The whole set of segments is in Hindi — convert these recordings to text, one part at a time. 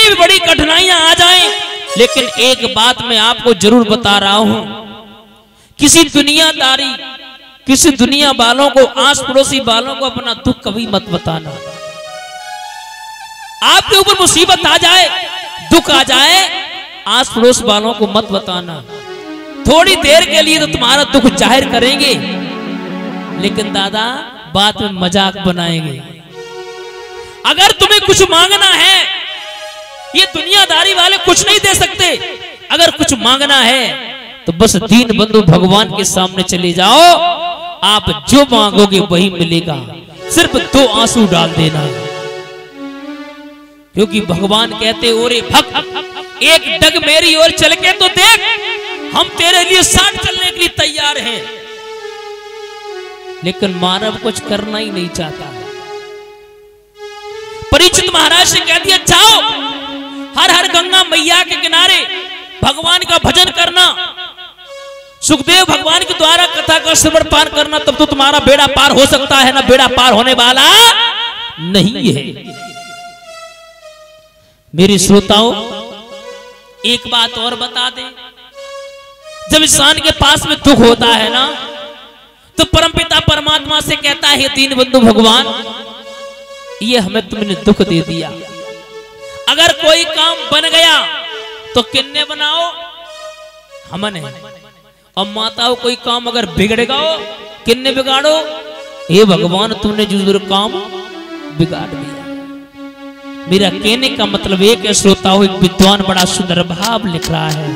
कितनी भी बड़ी कठिनाइयां आ जाएं, लेकिन एक बात मैं आपको जरूर बता रहा हूं, किसी दुनियादारी, किसी दुनिया वालों को, आस पड़ोसी वालों को अपना दुख कभी मत बताना। आपके ऊपर मुसीबत आ जाए, दुख आ जाए, आस पड़ोस वालों को मत बताना। थोड़ी देर के लिए तो तुम्हारा दुख जाहिर करेंगे, लेकिन दादा बात में मजाक बनाएंगे। अगर तुम्हें कुछ मांगना है, ये दुनियादारी वाले कुछ नहीं दे सकते। अगर कुछ मांगना है तो बस दीन बंधु भगवान के सामने चले जाओ, आप जो मांगोगे वही मिलेगा। सिर्फ 2 आंसू डाल देना, क्योंकि भगवान कहते ओरे भक्त एक डग मेरी ओर चल के तो देख, हम तेरे लिए 60 चलने के लिए तैयार हैं। लेकिन मानव कुछ करना ही नहीं चाहता। परीक्षित महाराज से कह दिया जाओ हर हर गंगा मैया के किनारे भगवान का भजन करना, सुखदेव भगवान के द्वारा कथा का श्रवण पान करना, तब तो तुम्हारा बेड़ा पार हो सकता है। ना बेड़ा पार होने वाला नहीं है। मेरे श्रोताओं, एक बात और बता दें, जब इंसान के पास में दुख होता है ना, तो परमपिता परमात्मा से कहता है दीन बंधु भगवान, ये हमें तुमने दुख दे दिया। अगर कोई काम बन गया तो किन्ने बनाओ, हमने। और माताओं कोई काम अगर बिगड़ेगा किन्ने बिगाड़ो, हे भगवान तुमने जो काम बिगाड़ दिया। मेरा कहने का मतलब एक है श्रोताओं, एक विद्वान बड़ा सुंदर भाव लिख रहा है,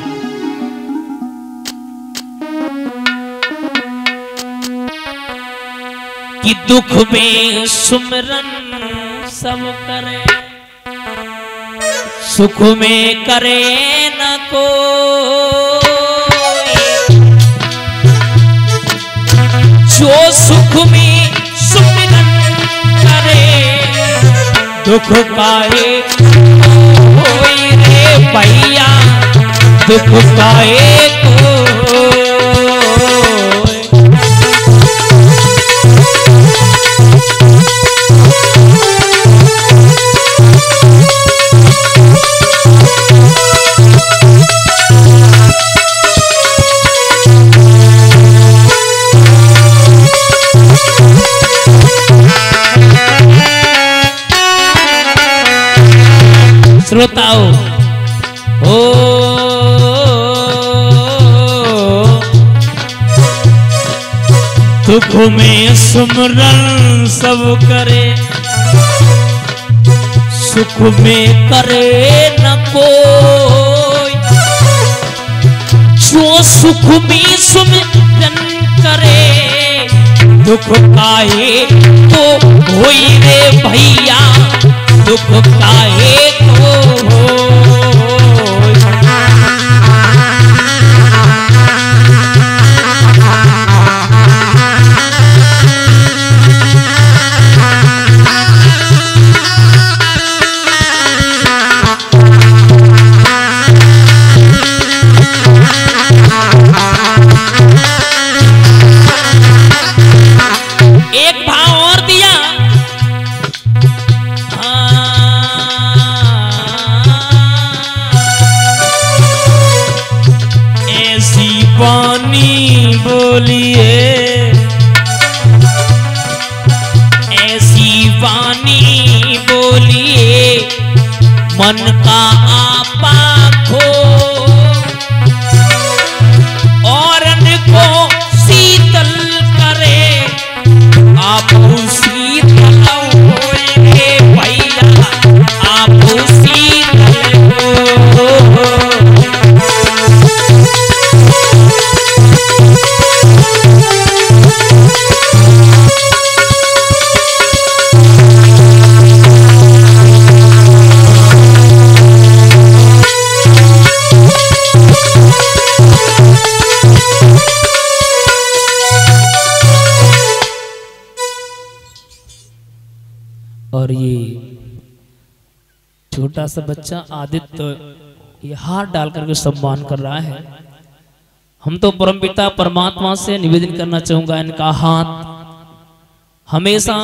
कि दुख में सुमरन सब करे, सुख में करे न कोई। जो सुख में सुमरन करे, दुख काहे कोई रे भैया, दुख काहे कोई। श्रोताओं, ओ दुख में सुमरन सब करे, सुख में करे न कोई। जो सुख में सुमरन करे, दुख काहे को होई रे भैया, दुख काहे को होई। बोलिए ऐसी वाणी बोलिए, मन का आपा खो, और को शीतल करे, आप शीतल होए भैया, आप शीतल हो। और ये छोटा सा बच्चा आदित्य ये हाथ डाल करके सम्मान कर रहा है। हम तो परमपिता परमात्मा से निवेदन करना चाहूंगा, इनका हाथ हमेशा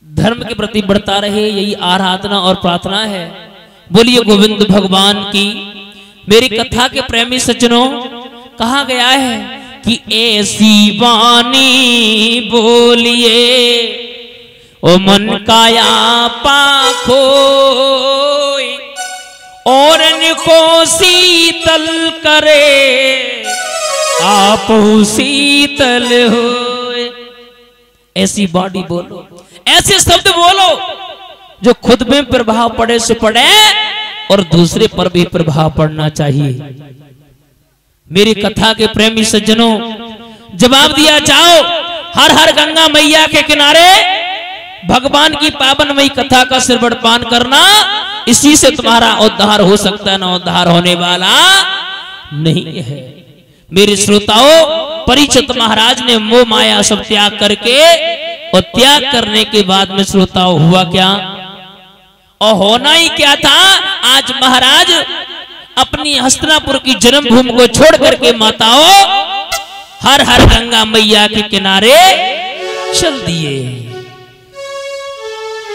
धर्म के प्रति बढ़ता रहे, यही आराधना और प्रार्थना है। बोलिए गोविंद भगवान की। मेरी कथा के प्रेमी सज्जनों, कहा गया है कि ऐसी वाणी बोलिए ओ मन काया पाखो और इनको शीतल करे आप शीतल हो। ऐसी बॉडी बोलो, ऐसे शब्द बोलो जो खुद में प्रभाव पड़े से पड़े और दूसरे पर भी प्रभाव पड़ना चाहिए। मेरी कथा के प्रेमी सज्जनों, जवाब दिया जाओ हर हर गंगा मैया के किनारे भगवान की पावनमयी कथा का श्रवण पान करना, इसी से तुम्हारा उद्धार हो सकता है, ना उद्धार होने वाला नहीं है। मेरे श्रोताओं, परीक्षित महाराज ने मोह माया सब त्याग करके, और त्याग करने के बाद में श्रोताओं हुआ क्या और होना ही क्या था। आज महाराज अपनी हस्तिनापुर की जन्मभूमि को छोड़ करके माताओं हर हर गंगा मैया के किनारे चल दिए।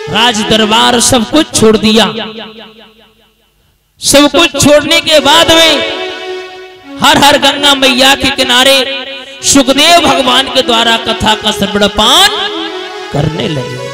राज दरबार सब कुछ छोड़ दिया। सब कुछ छोड़ने के बाद में हर हर गंगा मैया के किनारे सुखदेव भगवान के द्वारा कथा का श्रवण पान करने लगे।